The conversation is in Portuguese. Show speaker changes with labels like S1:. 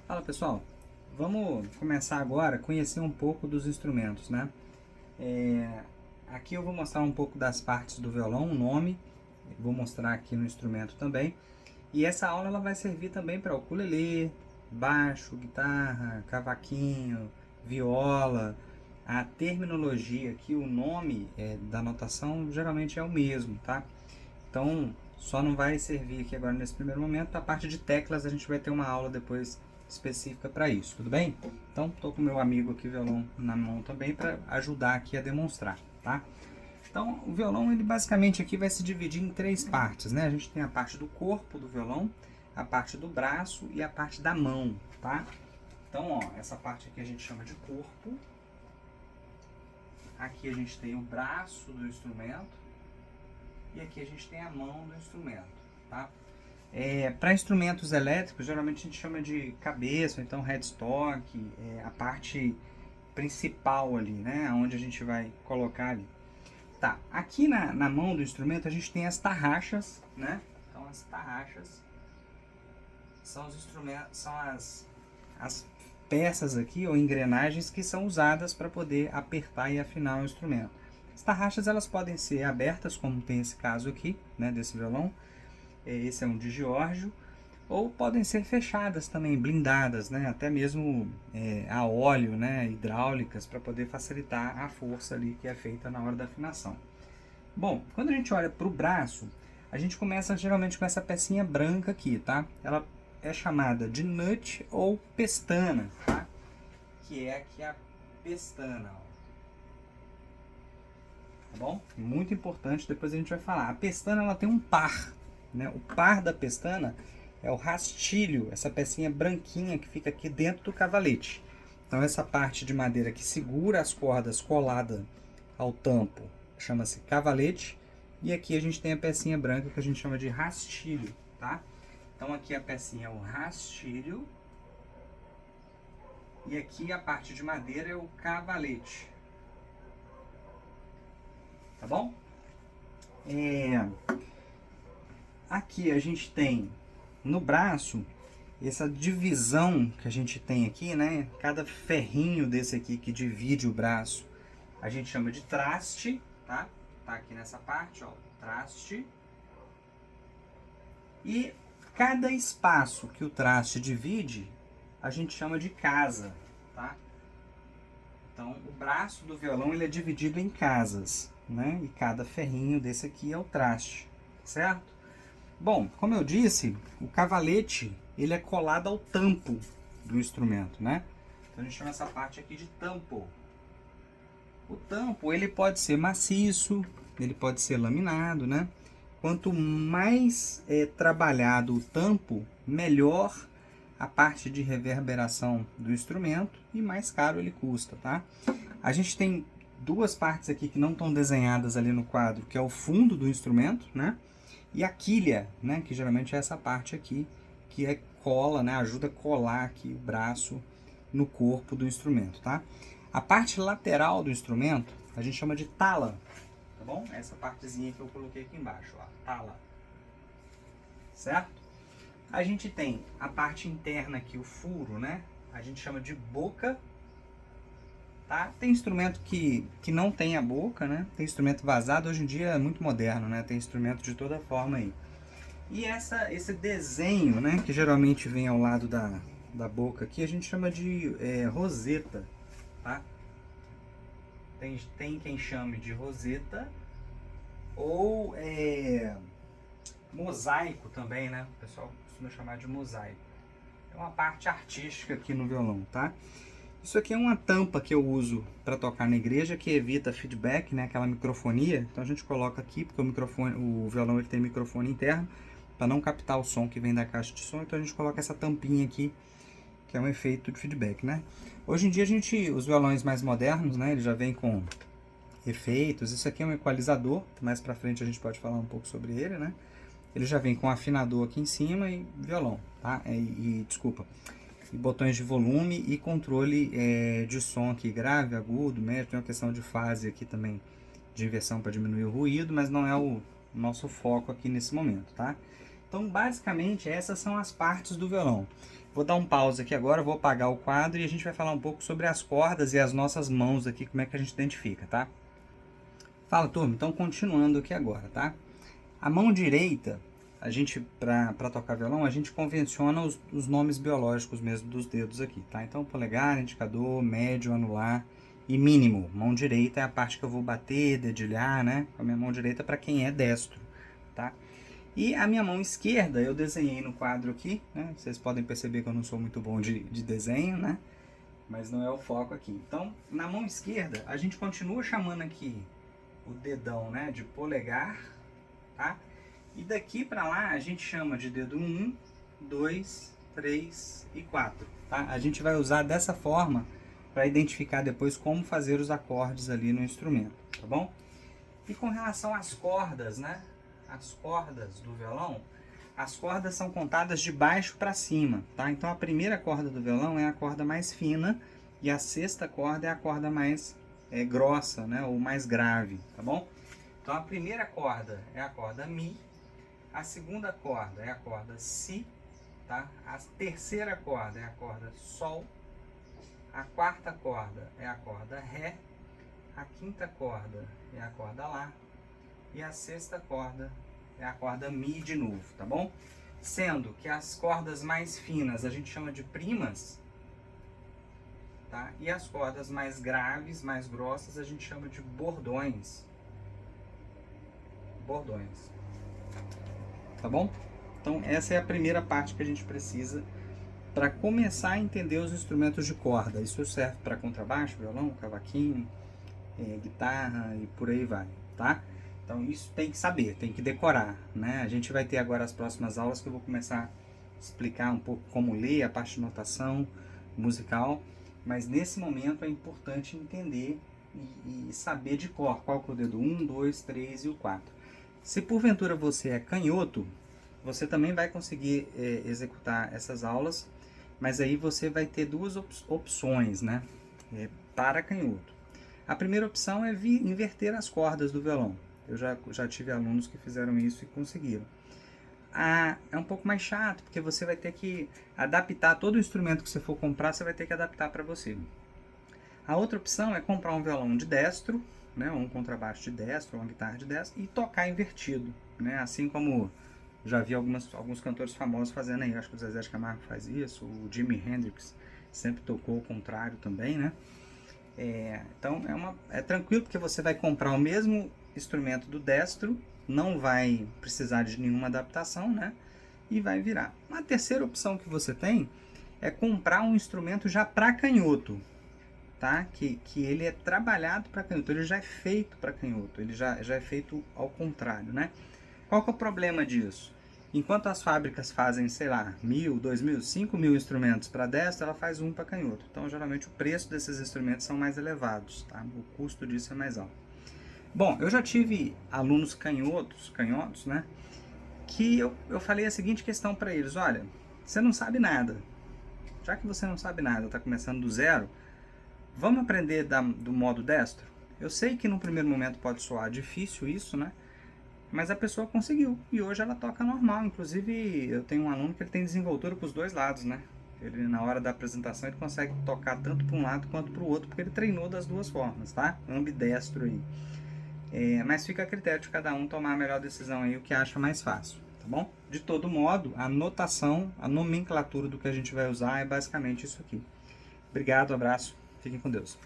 S1: Fala pessoal, vamos começar agora a conhecer um pouco dos instrumentos, né? Aqui eu vou mostrar um pouco das partes do violão, o nome, vou mostrar aqui no instrumento também. E essa aula ela vai servir também para ukulele, baixo, guitarra, cavaquinho, viola. A terminologia aqui, o nome da notação geralmente é o mesmo, tá? Então, só não vai servir aqui agora nesse primeiro momento. A parte de teclas a gente vai ter uma aula depois específica para isso, tudo bem? Então, estou com o meu amigo aqui, violão na mão também, para ajudar aqui a demonstrar, tá? Então, o violão, ele basicamente aqui vai se dividir em três partes, né? A gente tem a parte do corpo do violão, a parte do braço e a parte da mão, tá? Então, ó, essa parte aqui a gente chama de corpo. Aqui a gente tem o braço do instrumento. E aqui a gente tem a mão do instrumento, tá? Para instrumentos elétricos, geralmente a gente chama de cabeça, ou então headstock, a parte principal ali, né? Onde a gente vai colocar ali. Tá, aqui na mão do instrumento a gente tem as tarraxas, né? Então as tarraxas são os instrumentos, são as peças aqui, ou engrenagens que são usadas para poder apertar e afinar o instrumento. As tarraxas elas podem ser abertas, como tem esse caso aqui, né, desse violão. Esse é um de Giorgio. Ou podem ser fechadas também, blindadas, né, até mesmo a óleo, né, hidráulicas, para poder facilitar a força ali que é feita na hora da afinação. Bom, quando a gente olha para o braço, a gente começa geralmente com essa pecinha branca aqui, tá? Ela é chamada de nut ou pestana, tá? Que é aqui a pestana, ó. Tá bom? Muito importante, depois a gente vai falar. A pestana ela tem um par, né? O par da pestana é o rastilho, essa pecinha branquinha que fica aqui dentro do cavalete. Então essa parte de madeira que segura as cordas colada ao tampo chama-se cavalete. E aqui a gente tem a pecinha branca que a gente chama de rastilho, tá? Então aqui a pecinha é o rastilho. E aqui a parte de madeira é o cavalete. Tá bom? Aqui a gente tem no braço essa divisão que a gente tem aqui, né? Cada ferrinho desse aqui que divide o braço, a gente chama de traste, tá? Tá aqui nessa parte, ó, traste. E cada espaço que o traste divide, a gente chama de casa, tá? Então, o braço do violão ele é dividido em casas, né? E cada ferrinho desse aqui é o traste, certo? Bom, como eu disse, o cavalete ele é colado ao tampo do instrumento, né? Então a gente chama essa parte aqui de tampo. O tampo ele pode ser maciço, ele pode ser laminado, né? Quanto mais trabalhado o tampo, melhor a parte de reverberação do instrumento e mais caro ele custa, tá? A gente tem duas partes aqui que não estão desenhadas ali no quadro, que é o fundo do instrumento, né? E a quilha, né? Que geralmente é essa parte aqui, que é cola, né? Ajuda a colar aqui o braço no corpo do instrumento, tá? A parte lateral do instrumento a gente chama de tala, tá bom? Essa partezinha que eu coloquei aqui embaixo, ó, tala, certo? A gente tem a parte interna aqui, o furo, né? A gente chama de boca, tá? Tem instrumento que não tem a boca, né? Tem instrumento vazado, hoje em dia é muito moderno, né? Tem instrumento de toda forma aí. E esse desenho, né? Que geralmente vem ao lado da boca aqui, a gente chama de roseta, tá? Tem quem chame de roseta ou mosaico também, né? O pessoal costuma chamar de mosaico. É uma parte artística aqui no violão, tá? Isso aqui é uma tampa que eu uso para tocar na igreja, que evita feedback, né? Aquela microfonia. Então a gente coloca aqui, porque o violão ele tem microfone interno, para não captar o som que vem da caixa de som. Então a gente coloca essa tampinha aqui, que é um efeito de feedback, né? Hoje em dia os violões mais modernos, né? Ele já vem com efeitos. Isso aqui é um equalizador, mais para frente a gente pode falar um pouco sobre ele, né? Ele já vem com afinador aqui em cima e violão, tá? Desculpa. E botões de volume e controle de som aqui, grave, agudo, médio. Tem uma questão de fase aqui também, de inversão para diminuir o ruído, mas não é o nosso foco aqui nesse momento, tá? Então, basicamente, essas são as partes do violão. Vou dar um pause aqui agora, vou apagar o quadro e a gente vai falar um pouco sobre as cordas e as nossas mãos aqui, como é que a gente identifica, tá? Fala, turma, então continuando aqui agora, tá? A mão direita, a gente, para tocar violão, a gente convenciona os nomes biológicos mesmo dos dedos aqui, tá? Então, polegar, indicador, médio, anular e mínimo. Mão direita é a parte que eu vou bater, dedilhar, né? Com a minha mão direita para quem é destro, tá? E a minha mão esquerda, eu desenhei no quadro aqui, né? Vocês podem perceber que eu não sou muito bom de desenho, né? Mas não é o foco aqui. Então, na mão esquerda, a gente continua chamando aqui o dedão, né, de polegar, tá? E daqui para lá a gente chama de dedo 1, 2, 3 e 4, tá? A gente vai usar dessa forma para identificar depois como fazer os acordes ali no instrumento, tá bom? E com relação às cordas, né? As cordas do violão, as cordas são contadas de baixo para cima, tá? Então a primeira corda do violão é a corda mais fina e a sexta corda é a corda mais grossa, né? Ou mais grave, tá bom? Então a primeira corda é a corda Mi, a segunda corda é a corda Si, tá? A terceira corda é a corda Sol, a quarta corda é a corda Ré, a quinta corda é a corda Lá e a sexta corda é a corda Mi de novo, tá bom? Sendo que as cordas mais finas a gente chama de primas, tá? E as cordas mais graves, mais grossas, a gente chama de bordões. Bordões. Tá bom? Então essa é a primeira parte que a gente precisa para começar a entender os instrumentos de corda. Isso serve para contrabaixo, violão, cavaquinho, guitarra e por aí vai, tá? Então isso tem que saber, tem que decorar, né? A gente vai ter agora as próximas aulas que eu vou começar a explicar um pouco como ler, a parte de notação musical, mas nesse momento é importante entender e saber de cor qual que é o dedo 1, 2, 3 e o 4. Se porventura você é canhoto, você também vai conseguir executar essas aulas, mas aí você vai ter duas opções, né? Para canhoto. A primeira opção é inverter as cordas do violão. Eu já tive alunos que fizeram isso e conseguiram. É um pouco mais chato, porque você vai ter que adaptar todo o instrumento que você for comprar, você vai ter que adaptar para você. A outra opção é comprar um violão de destro, né, um contrabaixo de destro, uma guitarra de destro, e tocar invertido, né, assim como já vi alguns cantores famosos fazendo aí. Acho que o Zezé de Camargo faz isso, o Jimi Hendrix sempre tocou o contrário também, né? Então é tranquilo, porque você vai comprar o mesmo instrumento do destro, não vai precisar de nenhuma adaptação, né? E vai virar. Uma terceira opção que você tem é comprar um instrumento já para canhoto, tá? Que ele é trabalhado para canhoto, ele já é feito para canhoto, ele já é feito ao contrário, né? Qual que é o problema disso? Enquanto as fábricas fazem, sei lá, 1.000, 2.000, 5.000 instrumentos para destro, ela faz um para canhoto. Então, geralmente, o preço desses instrumentos são mais elevados, tá? O custo disso é mais alto. Bom, eu já tive alunos canhotos, né? Que eu falei a seguinte questão para eles: olha, você não sabe nada. Já que você não sabe nada, está começando do zero, vamos aprender do modo destro? Eu sei que no primeiro momento pode soar difícil isso, né? Mas a pessoa conseguiu, e hoje ela toca normal. Inclusive, eu tenho um aluno que ele tem desenvoltura para os dois lados, né? Ele, na hora da apresentação, ele consegue tocar tanto para um lado quanto para o outro, porque ele treinou das duas formas, tá? Ambidestro aí. Mas fica a critério de cada um tomar a melhor decisão aí, o que acha mais fácil, tá bom? De todo modo, a notação, a nomenclatura do que a gente vai usar é basicamente isso aqui. Obrigado, abraço, fiquem com Deus.